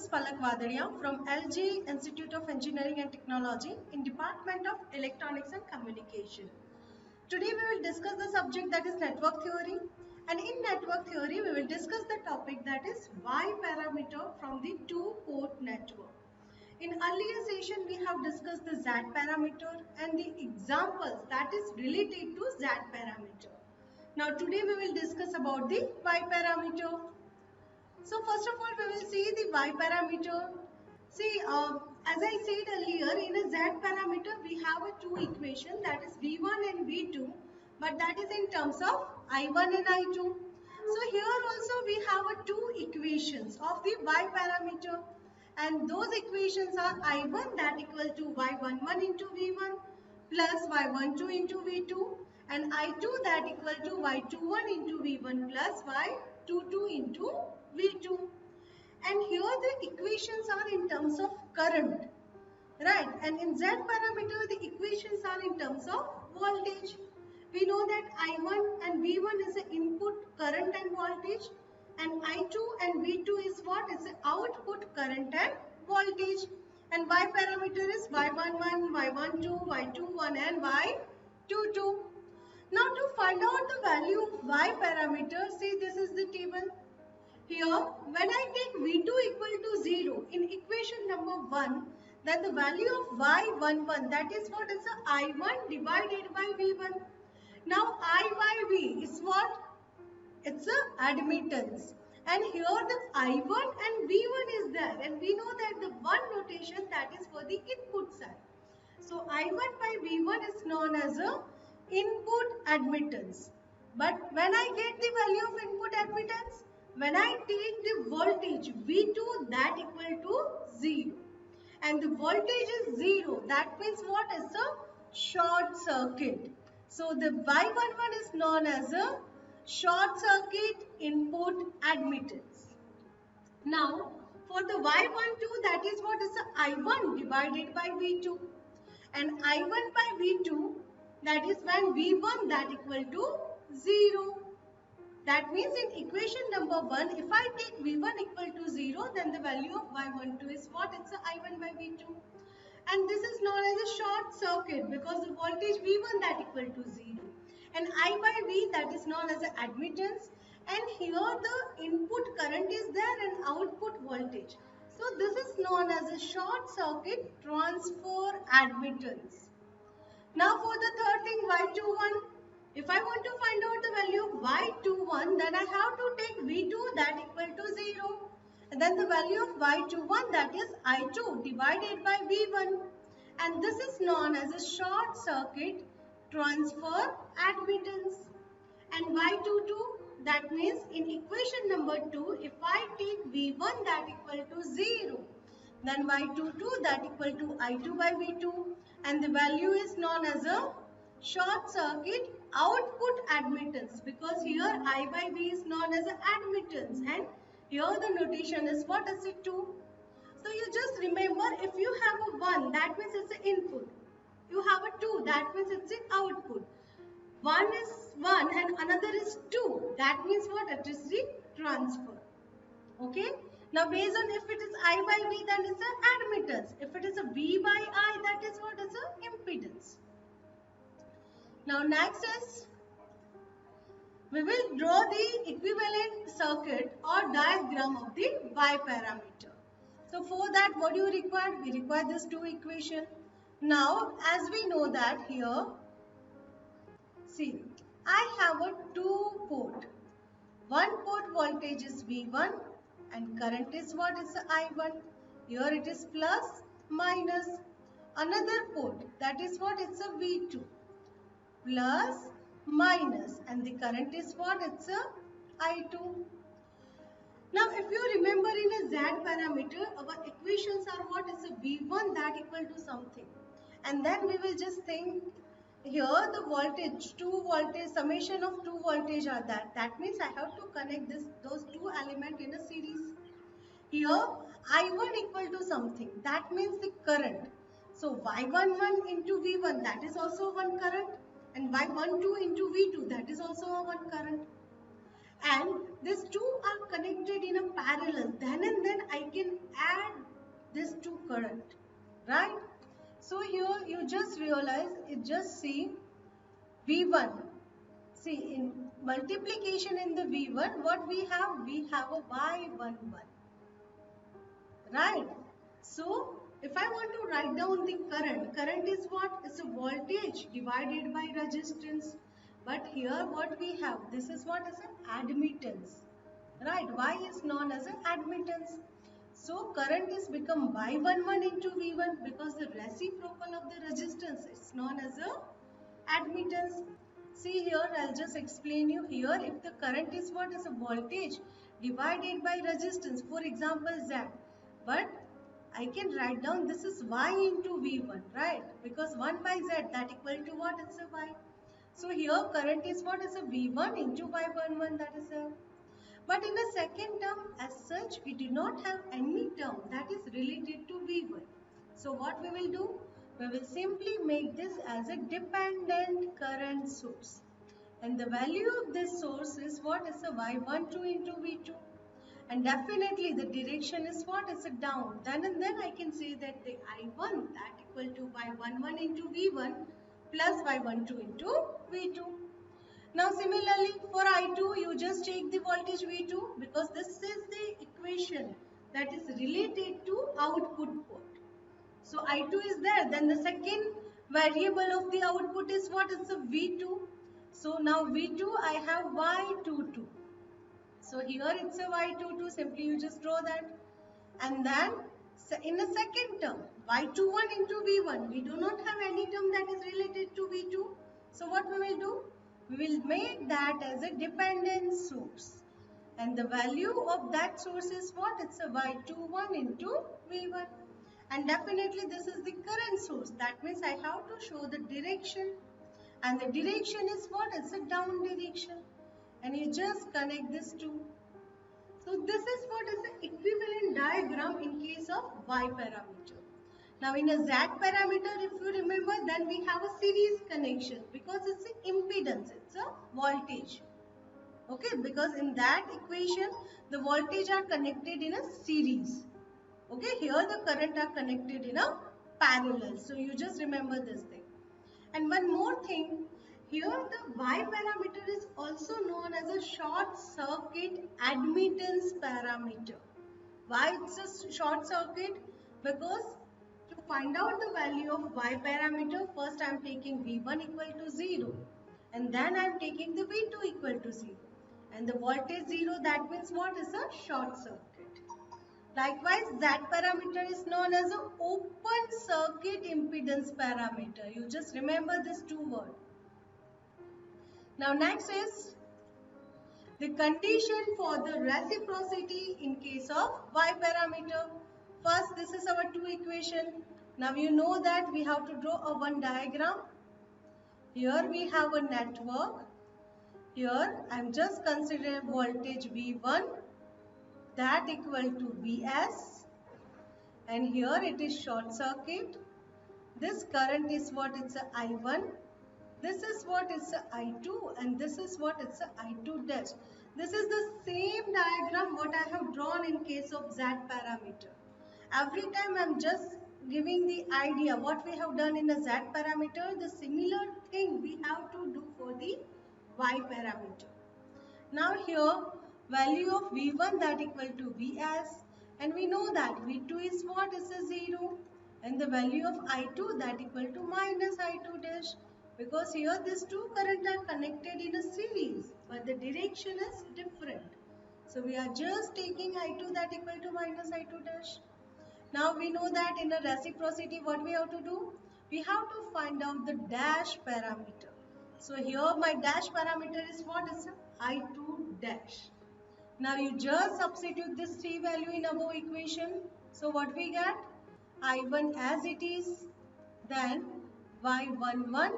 is Palak Vadadia from LG Institute of Engineering and Technology in Department of Electronics and Communication. Today we will discuss the subject that is network theory, and in network theory we will discuss the topic that is Y parameter from the two-port network. In earlier session we have discussed the Z parameter and the examples that is related to Z parameter. Now today we will discuss about the Y parameter. So first of all, we will see the Y parameter. See, as I said earlier, in a Z parameter, we have a two equation, that is V1 and V2, but that is in terms of I1 and I2. So here also we have a two equations of the Y parameter, and those equations are I1 that equal to Y11 into V1 plus Y12 into V2, and I2 that equal to Y21 into V1 plus Y22 into V2. And here the equations are in terms of current, right? And in Z parameter the equations are in terms of voltage. We know that I1 and V1 is the input current and voltage, and I2 and V2 is what? It's the output current and voltage. And Y parameter is Y11, Y12, Y21 and Y22. Now to find out the value of Y parameter, see this is the table. Here, when I take V2 equal to 0 in equation number 1, then the value of Y11, that is what is the I1 divided by V1. Now I by V is what? It's a admittance. And here the I1 and V1 is there, and we know that the one notation that is for the input side. So I1 by V1 is known as a input admittance. But when I get the value of input admittance, when I take the voltage V2, that equal to 0. And the voltage is 0. That means what is a short circuit. So the Y11 is known as a short circuit input admittance. Now for the Y12, that is what is the I1 divided by V2. And I1 by V2, that is when V1 that equal to 0. That means in equation number 1, if I take V1 equal to 0, then the value of Y12 is what? It's a I1 by V2. And this is known as a short circuit because the voltage V1 that equal to 0. And I by V, that is known as a admittance. And here the input current is there and output voltage. So this is known as a short circuit transfer admittance. Now for the third thing, Y21. If I want to find out the value of Y21, then I have to take V2 that equal to 0. And then the value of Y21, that is I2 divided by V1. And this is known as a short circuit transfer admittance. And Y22, that means in equation number 2, if I take V1 that equal to 0, then Y22 that equal to I2 by V2, and the value is known as a short circuit output admittance, because here I by V is known as an admittance and here the notation is what is it 2. So you just remember, if you have a 1, that means it's the input. You have a 2, that means it's the output. 1 is 1 and another is 2, that means what? It is the transfer. Okay. Now based on if it is I by V, then it's an admittance. If it is a V by I, that is what is an impedance. Now next is, we will draw the equivalent circuit or diagram of the Y parameter. So for that, what do you require? We require this two equation. Now as we know that here, see, I have a two port. One port voltage is V1 and current is what is I1. Here it is plus, minus. Another port, that is what? It's a V2. Plus, minus. And the current is what? It's a I2. Now if you remember in a Z parameter, our equations are what? It's a V1 that equal to something. And then we will just think, here the voltage, summation of two voltage are that. That means I have to connect those two elements in a series. Here I1 equal to something. That means the current. So Y11 into V1, that is also one current. And Y12 into V2, that is also a one current. and these two are connected in a parallel, then and then I can add this to current, right? So here you just realize, it just see V1. See, in multiplication in the V1, what we have? We have a Y11, right? So, if I want to write down the current is what? It's a voltage divided by resistance. But here what we have? This is what is an admittance, right? Y is known as an admittance. So, current is become Y11 into V1 because the reciprocal of the resistance is known as a admittance. See here, I'll just explain you here. If the current is what is a voltage divided by resistance, for example Z, but I can write down this is Y into V1, right? Because 1 by Z, that equal to what? It's a Y. So here current is what is a V1 into Y11, that is a. But in the second term, as such, we do not have any term that is related to V1. So what we will do? We will simply make this as a dependent current source. And the value of this source is what is a Y12 into V2. And definitely the direction is what is a down. Then and then I can say that the I1 that equal to Y11 into V1 plus Y12 into V2. Now similarly for I2, you just take the voltage V2 because this is the equation that is related to output port. So I2 is there, then the second variable of the output is what? It's a V2. So now V2 I have Y22. So here it's a Y22, simply you just draw that. And then in the second term, Y21 into V1, we do not have any term that is related to V2. So what we will do? We will make that as a dependent source. And the value of that source is what? It's a Y21 into V1. And definitely this is the current source. That means I have to show the direction. And the direction is what? It's a down direction. And you just connect these two. So this is what is the equivalent diagram in case of Y parameter. Now in a Z parameter, if you remember, then we have a series connection because it's an impedance, it's a voltage. Okay, because in that equation, the voltage are connected in a series. Okay, here the current are connected in a parallel. So you just remember this thing. And one more thing, here the Y parameter is also known as a short circuit admittance parameter. Why it's a short circuit? Because to find out the value of Y parameter, first I am taking V1 equal to 0 and then I am taking the V2 equal to 0. And the voltage 0, that means what is a short circuit. Likewise, that parameter is known as an open circuit impedance parameter. You just remember these two words. Now next is the condition for the reciprocity in case of Y parameter. First, this is our two equation. Now you know that we have to draw a one diagram. Here we have a network. Here I am just considering voltage V1 that equal to Vs, and here it is short circuit. This current is what? It's a I1. This is what? It's a I2, and this is what? It's a I2 dash. This is the same diagram what I have drawn in case of Z parameter. Every time I am just giving the idea what we have done in a Z parameter, the similar thing we have to do for the Y parameter. Now here value of V1 that equal to Vs, and we know that V2 is what? Is a 0, and the value of I2 that equal to minus I2 dash, because here these two current are connected in a series but the direction is different. So we are just taking I2 that equal to minus I2 dash. Now we know that in a reciprocity what we have to do? We have to find out the dash parameter. So here my dash parameter is what? Is I2 dash. Now you just substitute this three value in above equation. So what we get? I1 as it is, then Y11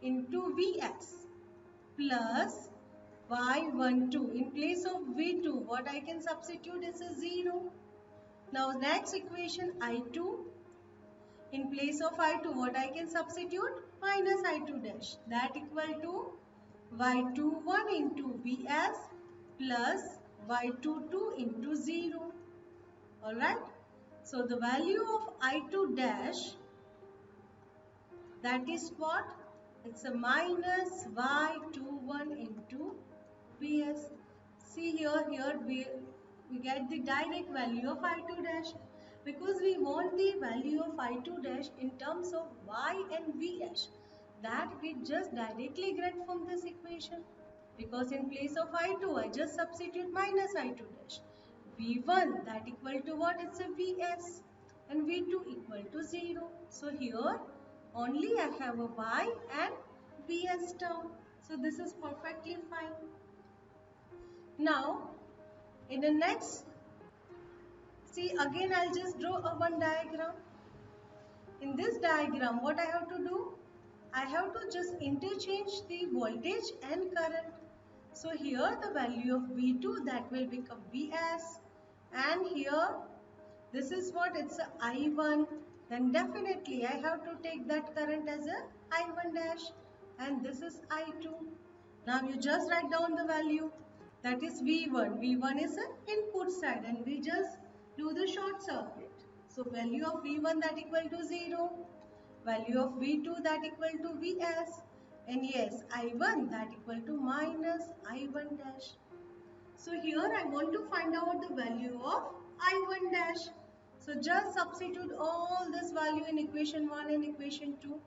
into Vs plus Y12. In place of V2, what I can substitute is a 0. Now next equation I2, in place of I2 what I can substitute? Minus I2 dash, that equal to Y21 into Vs plus y22 into 0. Alright. So the value of I2 dash, that is what? It's a minus y21 into Vs. See here we get the direct value of I2 dash because we want the value of I2 dash in terms of y and Vs. That we just directly get from this equation. Because in place of I2, I just substitute minus I2 dash. V1 that equal to what? It's a Vs. And V2 equal to 0. So here only I have a Y and Vs term. So this is perfectly fine. Now in the next, see again I'll just draw a one diagram. In this diagram what I have to do? I have to just interchange the voltage and current. So here the value of V2 that will become Vs, and here this is what? It's a I1. Then definitely I have to take that current as a I1 dash, and this is I2. Now you just write down the value, that is V1. V1 is an input side and we just do the short circuit. So value of V1 that equal to 0. Value of V2 that equal to Vs, and yes, I1 that equal to minus I1 dash. So here I want to find out the value of I1 dash. So just substitute all this value in equation 1 and equation 2.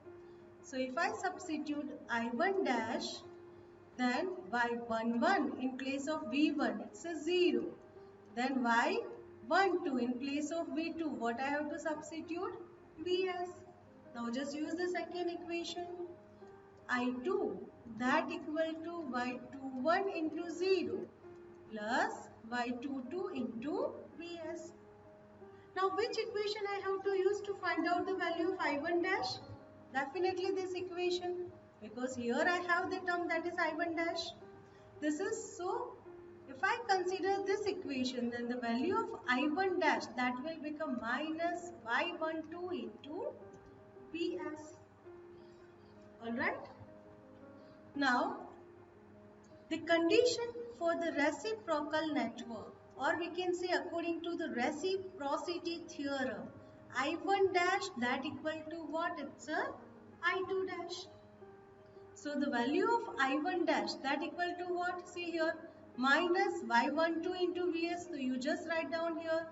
So if I substitute I1 dash, then y11 in place of V1 it's a 0. Then y12 in place of V2, what I have to substitute? Vs. Now just use the second equation. I2 that equal to y21 into 0 plus y22 into Vs. Now which equation I have to use to find out the value of I1 dash? Definitely this equation, because here I have the term that is I1 dash. This is so, if I consider this equation, then the value of I1 dash that will become minus y12 into Vs. Alright. Now the condition for the reciprocal network, or we can say according to the reciprocity theorem, I1 dash that equal to what? It's a I2 dash. So the value of I1 dash that equal to what? See here, minus y12 into Vs. So you just write down here,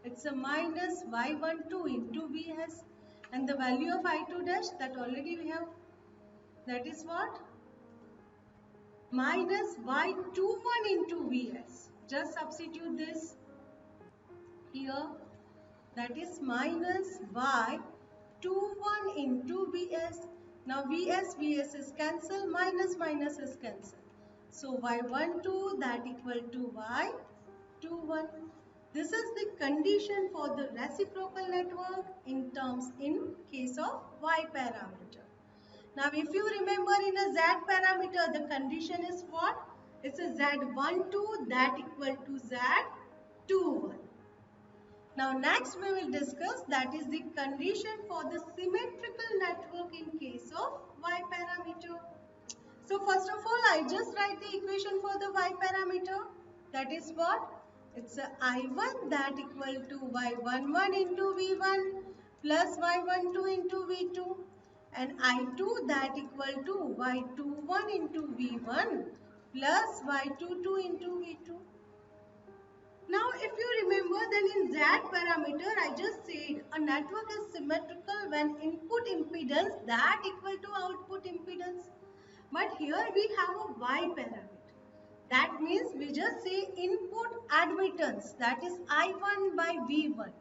it's a minus y12 into Vs. And the value of I2 dash that already we have, that is what? Minus y21 into Vs. Just substitute this here. That is minus y21 into Vs. Now Vs is cancelled, minus minus is cancelled. So y12 that equal to y21. This is the condition for the reciprocal network in case of y parameter. Now if you remember in a Z parameter, the condition is what? It's a Z12 that equal to Z21. Now next we will discuss, that is the condition for the symmetrical network in case of Y parameter. So first of all, I just write the equation for the Y parameter. That is what? It's a I1 that equal to Y11 into V1 plus Y12 into V2. And I2 that equal to y21 into V1 plus y22 into V2. Now if you remember, then in Z parameter I just said a network is symmetrical when input impedance that equal to output impedance. But here we have a Y parameter. That means we just say input admittance, that is I1 by V1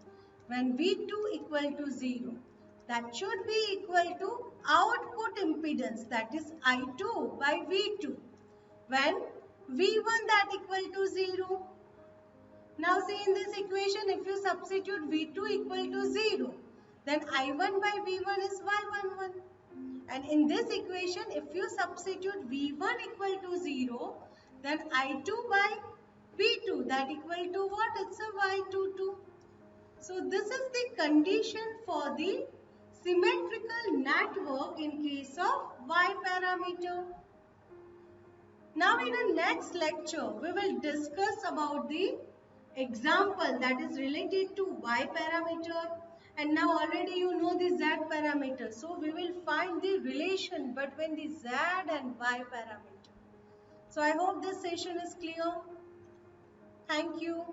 when V2 equal to 0. That should be equal to output impedance, that is I2 by V2 when V1 that equal to 0. Now see in this equation, if you substitute V2 equal to 0, then I1 by V1 is Y11. And in this equation, if you substitute V1 equal to 0, then I2 by V2 that equal to what? It's a Y22. So this is the condition for the symmetrical network in case of Y parameter. Now in the next lecture, we will discuss about the example that is related to y parameter, and now already you know the z parameter. So we will find the relation between the z and y parameter. So I hope this session is clear. Thank you.